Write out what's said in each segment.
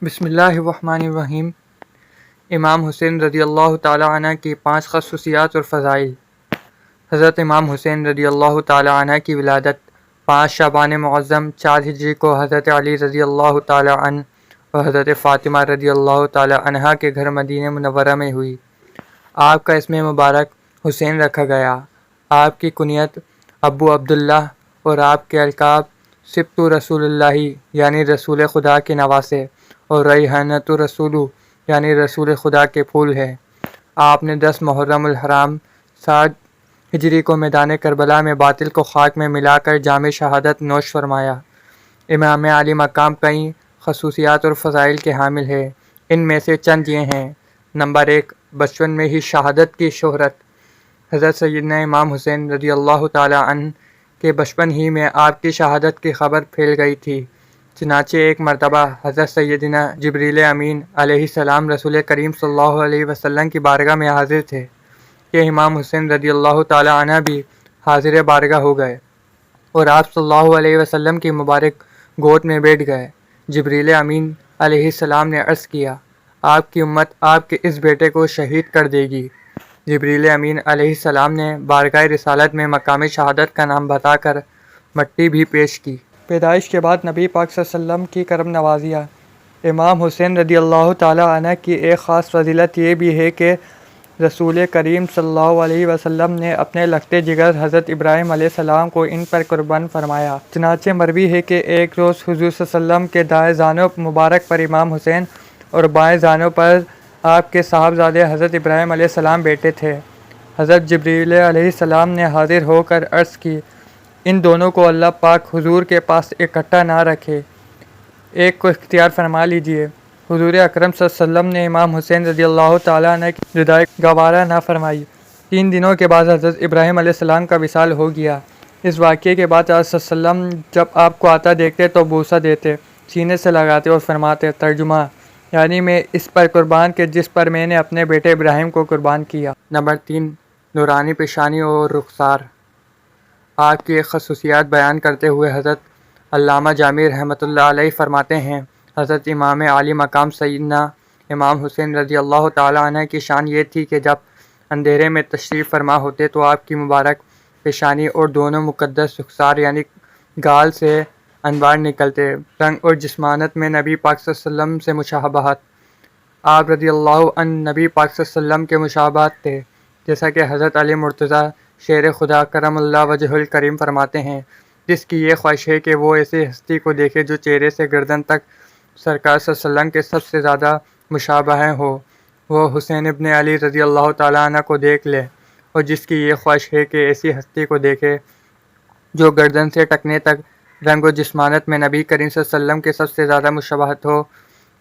بسم اللہ الرحمن الرحیم۔ امام حسین رضی اللہ تعالیٰ عنہ کی 5 خصوصیات اور فضائل۔ حضرت امام حسین رضی اللہ تعالیٰ عنہ کی ولادت 5 شعبان معظم 4 ہجری کو حضرت علی رضی اللہ تعالیٰ عنہ اور حضرت فاطمہ رضی اللہ تعالیٰ عنہا کے گھر مدینہ منورہ میں ہوئی۔ آپ کا اسم مبارک حسین رکھا گیا۔ آپ کی کنیت ابو عبداللہ اور آپ کے القاب سبط رسول اللہ یعنی رسول خدا کے نواسے اور ریحانۃ رسول یعنی رسول خدا کے پھول ہے۔ آپ نے 10 محرم الحرام 60 ہجری کو میدان کربلا میں باطل کو خاک میں ملا کر جام شہادت نوش فرمایا۔ امام علی مقام کئی خصوصیات اور فضائل کے حامل ہے۔ ان میں سے چند یہ ہیں۔ نمبر 1، بچپن میں ہی شہادت کی شہرت۔ حضرت سیدنا امام حسین رضی اللہ تعالیٰ عنہ کے بچپن ہی میں آپ کی شہادت کی خبر پھیل گئی تھی۔ چنانچہ ایک مرتبہ حضرت سیدنا جبریل امین علیہ السلام رسول کریم صلی اللہ علیہ وسلم کی بارگاہ میں حاضر تھے کہ امام حسین رضی اللہ تعالیٰ عنہ بھی حاضر بارگاہ ہو گئے اور آپ صلی اللہ علیہ وسلم کی مبارک گود میں بیٹھ گئے۔ جبریل امین علیہ السلام نے عرض کیا، آپ کی امت آپ کے اس بیٹے کو شہید کر دے گی۔ جبریل امین علیہ السلام نے بارگاہ رسالت میں مقام شہادت کا نام بتا کر مٹی بھی پیش کی۔ پیدائش کے بعد نبی پاک صلی اللہ علیہ وسلم کی کرم نوازیاں۔ امام حسین رضی اللہ تعالیٰ عنہ کی ایک خاص فضیلت یہ بھی ہے کہ رسول کریم صلی اللہ علیہ وسلم نے اپنے لگتے جگر حضرت ابراہیم علیہ السلام کو ان پر قربان فرمایا۔ چنانچہ مروی ہے کہ ایک روز حضور صلی اللہ علیہ وسلم کے دائیں زانوں مبارک پر امام حسین اور بائیں زانوں پر آپ کے صاحبزادے حضرت ابراہیم علیہ السلام بیٹھے تھے۔ حضرت جبریل علیہ السلام نے حاضر ہو کر عرض کی، ان دونوں کو اللہ پاک حضور کے پاس اکٹھا نہ رکھے، ایک کو اختیار فرما لیجیے۔ حضور اکرم صلی اللہ علیہ وسلم نے امام حسین رضی اللہ تعالیٰ عنہ کی جدائی گوارا نہ فرمائی۔ 3 دنوں کے بعد حضرت ابراہیم علیہ السلام کا وصال ہو گیا۔ اس واقعے کے بعد آپ صلی اللہ علیہ وسلم جب آپ کو آتا دیکھتے تو بوسہ دیتے، سینے سے لگاتے اور فرماتے، ترجمہ یعنی میں اس پر قربان کہ جس پر میں نے اپنے بیٹے ابراہیم کو قربان کیا۔ نمبر 3، نورانی پیشانی اور رخسار۔ آپ کی ایک خصوصیات بیان کرتے ہوئے حضرت علامہ جامی رحمۃ اللہ علیہ فرماتے ہیں، حضرت امام علی مقام سیدنا امام حسین رضی اللہ تعالیٰ عنہ کی شان یہ تھی کہ جب اندھیرے میں تشریف فرما ہوتے تو آپ کی مبارک پیشانی اور دونوں مقدس رخسار یعنی گال سے انوار نکلتے۔ رنگ اور جسمانت میں نبی پاک صلی اللہ علیہ وسلم سے مشابہت۔ آپ رضی اللہ عنہ نبی پاک صلی اللہ علیہ وسلم کے مشابہت تھے، جیسا کہ حضرت علی مرتضیٰ شیر خدا کرم اللہ وجہ الکریم فرماتے ہیں، جس کی یہ خواہش ہے کہ وہ ایسی ہستی کو دیکھے جو چہرے سے گردن تک سرکار صلی اللہ علیہ وسلم کے سب سے زیادہ مشابہ ہو، وہ حسین ابن علی رضی اللہ تعالیٰ عنہ کو دیکھ لے، اور جس کی یہ خواہش ہے کہ ایسی ہستی کو دیکھے جو گردن سے ٹکنے تک رنگ و جسمانت میں نبی کریم صلی اللہ علیہ وسلم کے سب سے زیادہ مشابہت ہو،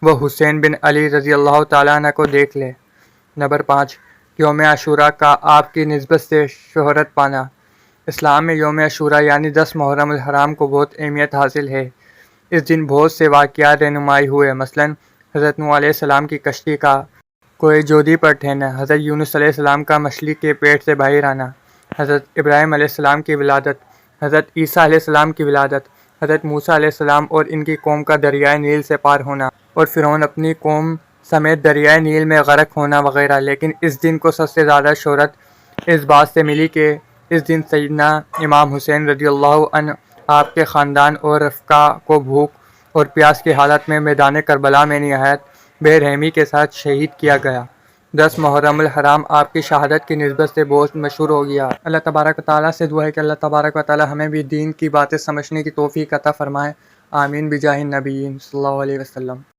وہ حسین بن علی رضی اللہ تعالیٰ عنہ کو دیکھ لے۔ نمبر 5، یوم عاشوراء کا آپ کی نسبت سے شہرت پانا۔ اسلام میں یوم عاشوراء یعنی 10 محرم الحرام کو بہت اہمیت حاصل ہے۔ اس دن بہت سے واقعات رہنمائی ہوئے، مثلا حضرت نوح علیہ السلام کی کشتی کا کوہ جودی پر ٹھہرنا، حضرت یونس علیہ السلام کا مچھلی کے پیٹ سے باہر آنا، حضرت ابراہیم علیہ السلام کی ولادت، حضرت عیسیٰ علیہ السلام کی ولادت، حضرت موسیٰ علیہ السلام اور ان کی قوم کا دریائے نیل سے پار ہونا اور فرعون اپنی قوم سمیت دریائے نیل میں غرق ہونا وغیرہ۔ لیکن اس دن کو سب سے زیادہ شہرت اس بات سے ملی کہ اس دن سیدنا امام حسین رضی اللہ عنہ آپ کے خاندان اور رفقا کو بھوک اور پیاس کی حالت میں میدان کربلا میں نہایت بے رحمی کے ساتھ شہید کیا گیا۔ 10 محرم الحرام آپ کی شہادت کی نسبت سے بہت مشہور ہو گیا۔ اللہ تبارک و تعالیٰ سے دعا ہے کہ اللہ تبارک و تعالیٰ ہمیں بھی دین کی باتیں سمجھنے کی توفیق عطا فرمائے۔ آمین بجاہ النبیین صلی اللہ علیہ وسلم۔